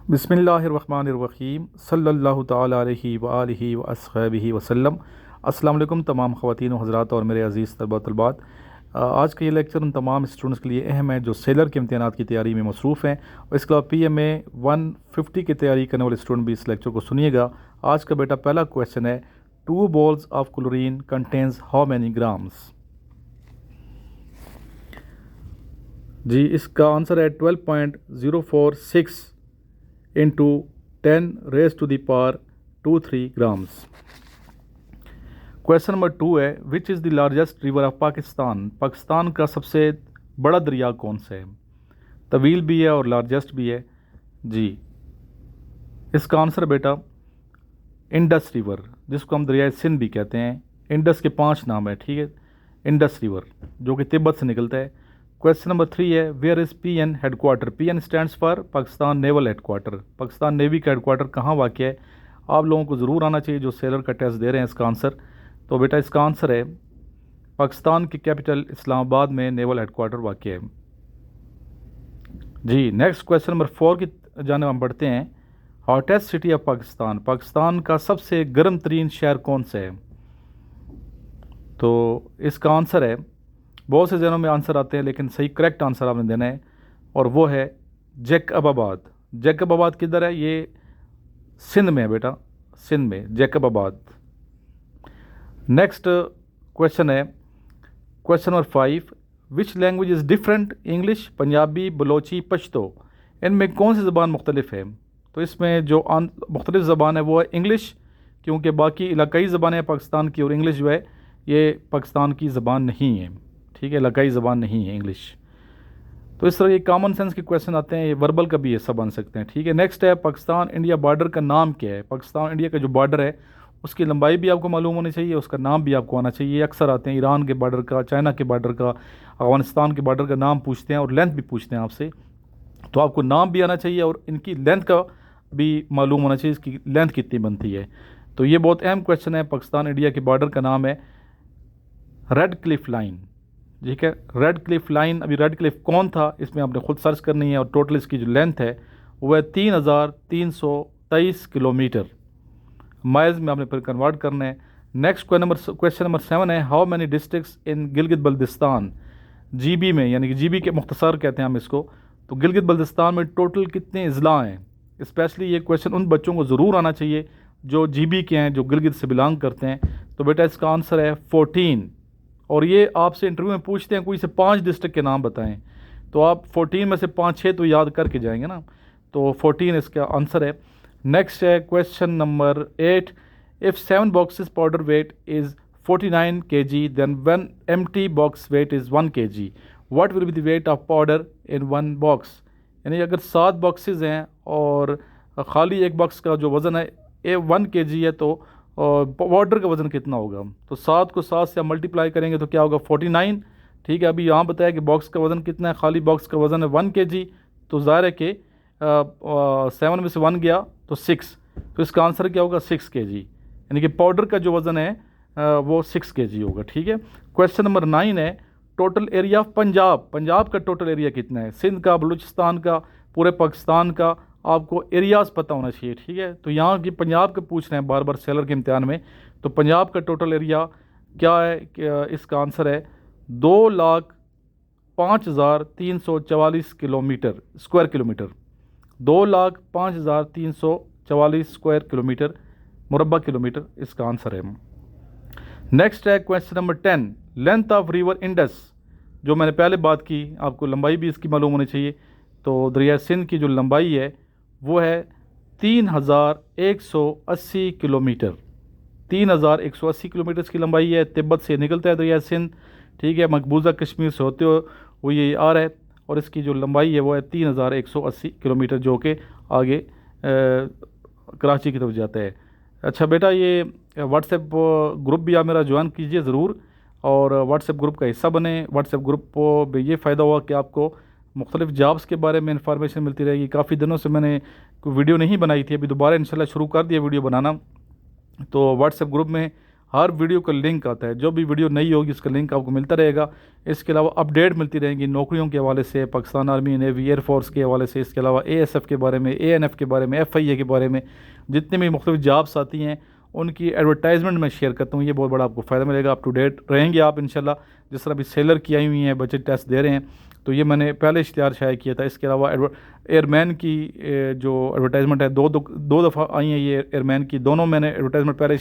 बिस्मिल्लाहिर्रहमानिर्रहीम सल्लल्लाहु ताला अलैहि व आलिहि व अस्हबिहि वसल्लम। अस्सलाम वालेकुम तमाम ख़वातीन व हज़रात और मेरे अज़ीज़ तलबा तलबात। आज का ये लेक्चर उन तमाम स्टूडेंट्स के लिए अहम है जो सेलर के इम्तिहानात की तैयारी में मसरूफ़ हैं और इसके अलावा PMA 150 की तैयारी करने वाले स्टूडेंट भी इस लेक्चर को सुनिएगा। आज का बेटा पहला क्वेश्चन है, 2 balls of chlorine contains how many grams. जी, इसका आंसर है 12.046 into 10 raise to the power 23 grams. Question number 2 है, which is the largest river of Pakistan. Pakistan का सबसे बड़ा दरिया कौन सा है। तवील भी है और लार्जेस्ट भी है। जी, इसका आंसर बेटा इंडस रिवर, जिसको हम दरिया सिंध भी कहते हैं। इंडस के 5 नाम है, ठीक है। इंडस रिवर जो कि तिब्बत से निकलता है। क्वेश्चन नंबर 3 है, where is PN headquarter. PN stands for Pakistan naval headquarter. Pakistan navy का हेडक्वार्टर कहाँ वाक़ है। आप लोगों को ज़रूर आना चाहिए जो सेलर का टेस्ट दे रहे हैं इसका आंसर। तो बेटा इसका आंसर है पाकिस्तान की कैपिटल इस्लामाबाद में नेवल हेडक्वार्टर वाक़ है। जी, नेक्स्ट क्वेश्चन नंबर 4 की जाने हम बढ़ते हैं। Hottest city of Pakistan. Pakistan का सबसे गर्म तरीन शहर कौन सा है। तो इसका आंसर है, बहुत से जहनों में आंसर आते हैं लेकिन सही करेक्ट आंसर आपने देना है और वो है जैकबाबाद। जैकबाबाद किधर है, ये सिंध में है बेटा, सिंध में जैकबाबाद। नेक्स्ट क्वेश्चन है, question number 5, which language is different English, Punjabi, Balochi, Pashto. इनमें कौन सी ज़बान मुख्तलिफ है। तो इसमें जो मुख्तलिफ ज़बान है वो है इंग्लिश, क्योंकि बाकी इलाकाई ज़बानें हैं पाकिस्तान की और इंग्लिश जो है ये पाकिस्तान की ज़बान नहीं है, ठीक है, इलाकाई ज़बान नहीं है इंग्लिश। तो इस तरह ये कॉमन सेंस के क्वेश्चन आते हैं, ये वर्बल का भी हिस्सा बन सकते हैं, ठीक है। नेक्स्ट है, पाकिस्तान इंडिया बॉर्डर का नाम क्या है। पाकिस्तान इंडिया का जो बॉर्डर है उसकी लंबाई भी आपको मालूम होनी चाहिए, उसका नाम भी आपको आना चाहिए। अक्सर आते हैं ईरान के बॉर्डर का, चाइना के बॉर्डर का, अफगानिस्तान के बॉर्डर का नाम पूछते हैं और लेंथ भी पूछते हैं आपसे। तो आपको नाम भी आना चाहिए और इनकी लेंथ का भी मालूम होना चाहिए, इसकी लेंथ कितनी बनती है। तो ये बहुत अहम क्वेश्चन है। पाकिस्तान इंडिया के बॉर्डर का नाम है रेड क्लिफ लाइन, ठीक है, रेड क्लिफ लाइन। अभी रेड क्लिफ कौन था इसमें आपने खुद सर्च करनी है और टोटल इसकी जो लेंथ है वह 3323 किलोमीटर। माइल्स में आपने फिर कन्वर्ट करना है। नेक्स्ट क्वेश्चन नंबर 7 है, how many districts in Gilgit Baltistan. GB में, यानी कि GB के मुख्तसर कहते हैं हम इसको। तो गिलगित बल्तिस्तान में टोटल कितने अजला हैं। स्पेशली ये क्वेश्चन उन बच्चों को ज़रूर आना चाहिए जो GB के हैं, जो गिलगित से बिलोंग करते हैं। तो बेटा इसका आंसर है 14। और ये आपसे इंटरव्यू में पूछते हैं कोई से 5 डिस्ट्रिक्ट के नाम बताएं, तो आप 14 में से 5-6 तो याद करके जाएंगे ना। तो 14 इसका आंसर है। नेक्स्ट है question number 8, if 7 boxes powder weight is 49 kg then 1 empty box weight is 1 kg, what will be the weight of powder in 1 box. यानी अगर 7 बॉक्सेस हैं और खाली एक बॉक्स का जो वज़न है 1 kg है, तो पाउडर का वज़न कितना होगा। तो 7 को 7 से मल्टीप्लाई करेंगे तो क्या होगा, 49, ठीक है। अभी यहाँ बताया कि बॉक्स का वज़न कितना है, खाली बॉक्स का वज़न है 1 kg। तो ज़ाहिर है कि 7 में से 1 गया तो 6, तो इसका आंसर क्या होगा 6 kg, यानी कि पाउडर का जो वज़न है वो 6 kg होगा, ठीक है। क्वेश्चन नंबर 9 है, total area of Punjab. Punjab का टोटल एरिया कितना है। सिंध का, बलूचिस्तान का, पूरे पाकिस्तान का आपको एरियाज़ पता होना चाहिए, ठीक है। तो यहाँ की पंजाब के पूछ रहे हैं बार बार सेलर के इम्तिहान में। तो पंजाब का टोटल एरिया क्या है, इसका आंसर है 2,05,344 kilometre square kilometre. 2,05,344 square kilometre मुरब्बा किलोमीटर इसका आंसर है। नेक्स्ट है question number 10, length of river Indus. जो मैंने पहले बात की, आपको लंबाई भी इसकी मालूम होनी चाहिए। तो दरिया सिंध की जो लंबाई है वो है 3,180 किलोमीटर। 3,180 किलोमीटर की लंबाई है। तिब्बत से निकलता है दरिया सिंध, ठीक है, मकबूजा कश्मीर से होते हुए ये आ रहा है और इसकी जो लंबाई है वो है 3,180 किलोमीटर, जो कि आगे कराची की तरफ जाता है। अच्छा बेटा, ये व्हाट्सएप ग्रुप भी आप मेरा ज्वाइन कीजिए ज़रूर और व्हाट्सएप ग्रुप का हिस्सा बने। व्हाट्सएप ग्रुप में ये फ़ायदा हुआ कि आपको मुख्तलिफ़ जॉब्स के बारे में इंफॉर्मेशन मिलती रहेगी। काफ़ी दिनों से मैंने कोई वीडियो नहीं बनाई थी, अभी दोबारा इंशाल्लाह शुरू कर दिया वीडियो बनाना। तो व्हाट्सएप ग्रुप में हर वीडियो का लिंक आता है, जो भी वीडियो नई होगी उसका लिंक आपको मिलता रहेगा। इसके अलावा अपडेट मिलती रहेंगी नौकरियों के हवाले से, पाकिस्तान आर्मी, नेवी, एयरफोर्स के हवाले से, इसके अलावा ASF के बारे में, ANF के बारे में, FIA के बारे में, जितने भी मुख्तलिफ जॉब्स आती हैं उनकी एडवर्टाइजमेंट मैं शेयर करता हूँ। ये बहुत बड़ा आपको फ़ायदा मिलेगा, अप टू डेट रहेंगे आप इंशाल्लाह। जिस तरह अभी सेलर की आई हुई हैं, बच्चे टेस्ट दे रहे हैं, तो ये मैंने पहले इश्तिहार शाया किया था। इसके अलावा एयरमैन की जो एडवर्टाइजमेंट है, दो दफ़ा आई हैं ये एयरमैन की, दोनों मैंने एडवर्टाइजमेंट पहले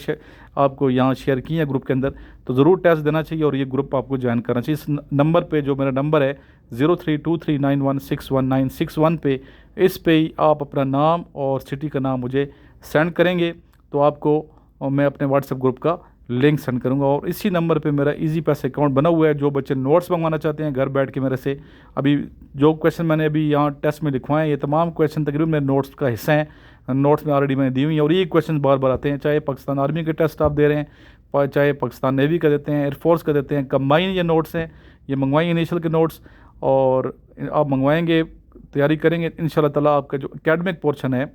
आपको यहाँ शेयर की है ग्रुप के अंदर। तो ज़रूर टेस्ट देना चाहिए और ये ग्रुप आपको ज्वाइन करना चाहिए। इस नंबर पे, जो मेरा नंबर है 032391619161 पे, इस पे ही आप अपना नाम और सिटी का नाम मुझे सेंड करेंगे तो आपको मैं अपने व्हाट्सएप ग्रुप का लिंक सेंड करूंगा। और इसी नंबर पे मेरा इजी पैसे अकाउंट बना हुआ है। जो बच्चे नोट्स मंगवाना चाहते हैं घर बैठ के मेरे से, अभी जो क्वेश्चन मैंने अभी यहाँ टेस्ट में लिखवाए हैं, ये तमाम क्वेश्चन तकरीबन मेरे नोट्स का हिस्सा हैं। नोट्स में ऑलरेडी मैंने दी हुई है और ये क्वेश्चन बार बार आते हैं, चाहे पाकिस्तान आर्मी के टेस्ट आप दे रहे हैं, चाहे पाकिस्तान नेवी का देते हैं, एयरफोर्स का देते हैं। कंबाइन ये नोट्स हैं, ये मंगवाएंगे इनिशियल के नोट्स, और आप मंगवाएंगे, तैयारी करेंगे, इंशाल्लाह ताला आपका जो एकेडमिक पोर्शन है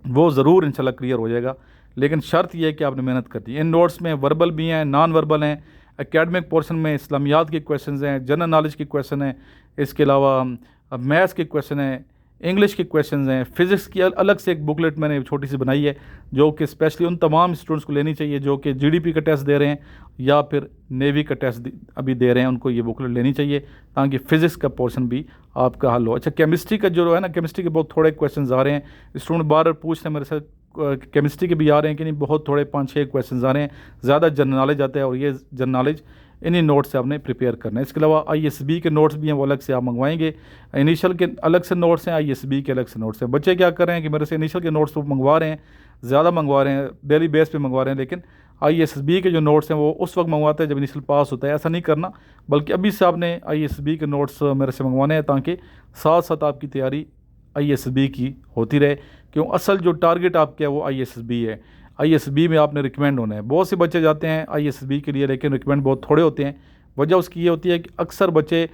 वो ज़रूर इंशाल्लाह क्लियर हो जाएगा। लेकिन शर्त यह है कि आपने मेहनत करनी है। इन नोट्स में वर्बल भी हैं, नॉन वर्बल हैं। एकेडमिक पोर्शन में इस्लामियात के क्वेश्चन हैं, जनरल नॉलेज के क्वेश्चन हैं, इसके अलावा मैथ्स के क्वेश्चन हैं, इंग्लिश के क्वेश्चन हैं, फ़िज़िक्स की अलग से एक बुकलेट मैंने छोटी सी बनाई है जो कि स्पेशली उन तमाम स्टूडेंट्स को लेनी चाहिए जो कि GDP का टेस्ट दे रहे हैं या फिर नेवी का टेस्ट अभी दे रहे हैं, उनको ये बुकलेट लेनी चाहिए ताकि फ़िज़िक्स का पोर्शन भी आपका हल हो। अच्छा, केमिस्ट्री का जो है ना, केमिस्ट्री के बहुत थोड़े क्वेश्चन आ रहे हैं, स्टूडेंट बार बार पूछ रहे हैं मेरे साथ केमिस्ट्री के भी आ रहे हैं कि नहीं, बहुत थोड़े 5-6 क्वेश्चन आ रहे हैं, ज़्यादा जनरल नॉलेज आता है और ये जनरल नॉलेज इन्हीं नोट्स से आपने प्रिपेयर करना है। इसके अलावा ISB के नोट्स भी हैं, वो अलग से आप मंगवाएंगे। इनिशियल के अलग से नोट्स हैं, ISB के अलग से नोट्स हैं। बच्चे क्या कर रहे हैं कि मेरे से इनिशियल के नोट्स तो मंगवा रहे हैं, ज़्यादा मंगवा रहे हैं, डेली बेस पे मंगवा रहे हैं, लेकिन ISB के जो नोट्स हैं वो उस वक्त मंगवाते हैं जब इनिशियल पास होता है। ऐसा नहीं करना, बल्कि अभी से आपने ISB के नोट्स मेरे से मंगवाने हैं ताकि साथ साथ आपकी तैयारी ISB की होती रहे। क्यों, असल जो टारगेट आपका है वो ISB है। ISB में आपने रिकमेंड होना है। बहुत से बच्चे जाते हैं ISB के लिए, लेकिन रिकमेंड बहुत थोड़े होते हैं। वजह उसकी ये होती है कि अक्सर बच्चे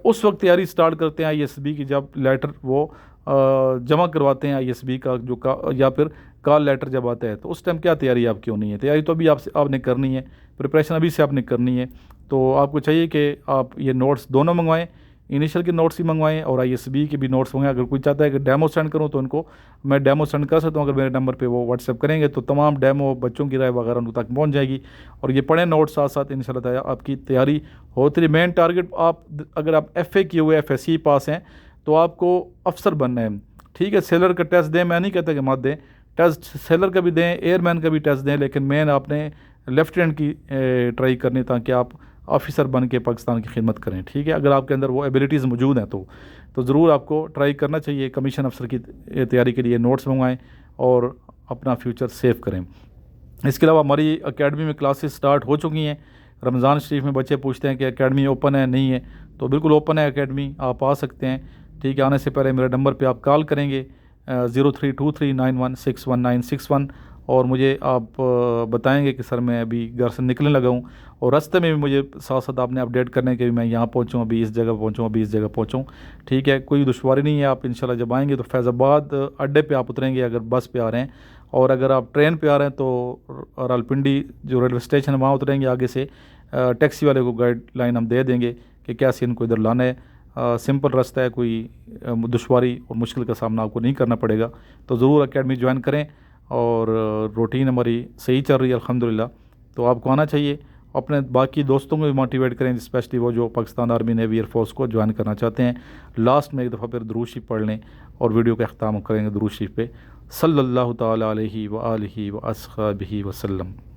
उस वक्त तैयारी स्टार्ट करते हैं ISB की जब लेटर वो जमा करवाते हैं ISB का जो या फिर कॉल लेटर जब आता है, तो उस टाइम क्या तैयारी आपकी होनी है। तैयारी तो अभी आपने करनी है, प्रिपरेशन अभी से आपने करनी है। तो आपको चाहिए कि आप ये नोट्स दोनों मंगवाएं, इनिशियल के नोट्स ही मंगवाएं और ISB के भी नोट्स मंगवाएं। अगर कोई चाहता है कि डेमो सेंड करूं तो उनको मैं डेमो सेंड कर सकता हूं। अगर मेरे नंबर पे वो व्हाट्सएप करेंगे तो तमाम डेमो, बच्चों की राय वगैरह उन तक पहुंच जाएगी और ये पढ़ें नोट्स साथ साथ, इंशाल्लाह आपकी तैयारी होती रही। मेन टारगेट आप, अगर आप FA किए हुए FSC पास हैं तो आपको अफसर बनना है। ठीक है, सेलर का टेस्ट दें, मैं नहीं कहता कि मत दें, टेस्ट सेलर का भी दें, एयरमैन का भी टेस्ट दें, लेकिन मेन आपने लेफ्टिनेंट की ट्राई करनी ताकि आप ऑफिसर बन के पाकिस्तान की खिदमत करें। ठीक है, अगर आपके अंदर वो एबिलिटीज़ मौजूद हैं तो ज़रूर आपको ट्राई करना चाहिए। कमीशन अफसर की तैयारी के लिए नोट्स मंगवाएं और अपना फ्यूचर सेव करें। इसके अलावा हमारी एकेडमी में क्लासेस स्टार्ट हो चुकी हैं। रमज़ान शरीफ में बच्चे पूछते हैं कि एकेडमी ओपन है, नहीं है, तो बिल्कुल ओपन है एकेडमी, आप आ सकते हैं। ठीक है, आने से पहले मेरे नंबर पे आप कॉल करेंगे 032391619161 और मुझे आप बताएंगे कि सर मैं अभी घर से निकलने लगा हूँ, और रास्ते में भी मुझे साथ साथ आपने अपडेट करने के भी मैं यहाँ पहुँचूँ, अभी इस जगह पहुँचूँ, अभी इस जगह पहुँचूँ। ठीक है, कोई दुश्वारी नहीं है। आप इंशाल्लाह जब आएंगे तो फैज़ाबाद अड्डे पे आप उतरेंगे अगर बस पे आ रहे हैं, और अगर आप ट्रेन पे आ रहे हैं तो रावलपिंडी जो रेलवे स्टेशन है वहाँ उतरेंगे। आगे से टैक्सी वाले को गाइडलाइन हम दे देंगे कि कैसे इनको इधर लाना है। सिंपल रास्ता है, कोई दुश्वारी और मुश्किल का सामना आपको नहीं करना पड़ेगा। तो ज़रूर एकेडमी ज्वाइन करें और रूटीन हमारी सही चल रही है अल्हम्दुलिल्लाह। तो आपको आना चाहिए, अपने बाकी दोस्तों को भी मोटिवेट करें, स्पेशली वो जो पाकिस्तान आर्मी नेवी एयरफोर्स को ज्वाइन करना चाहते हैं। लास्ट में एक दफ़ा फिर दुरूद शरीफ पढ़ लें और वीडियो का अख्ताम करेंगे दुरूद शरीफ पे, सल्लल्लाहु ताला अलैहि व आलिहि व अस्हाबिहि वसल्लम।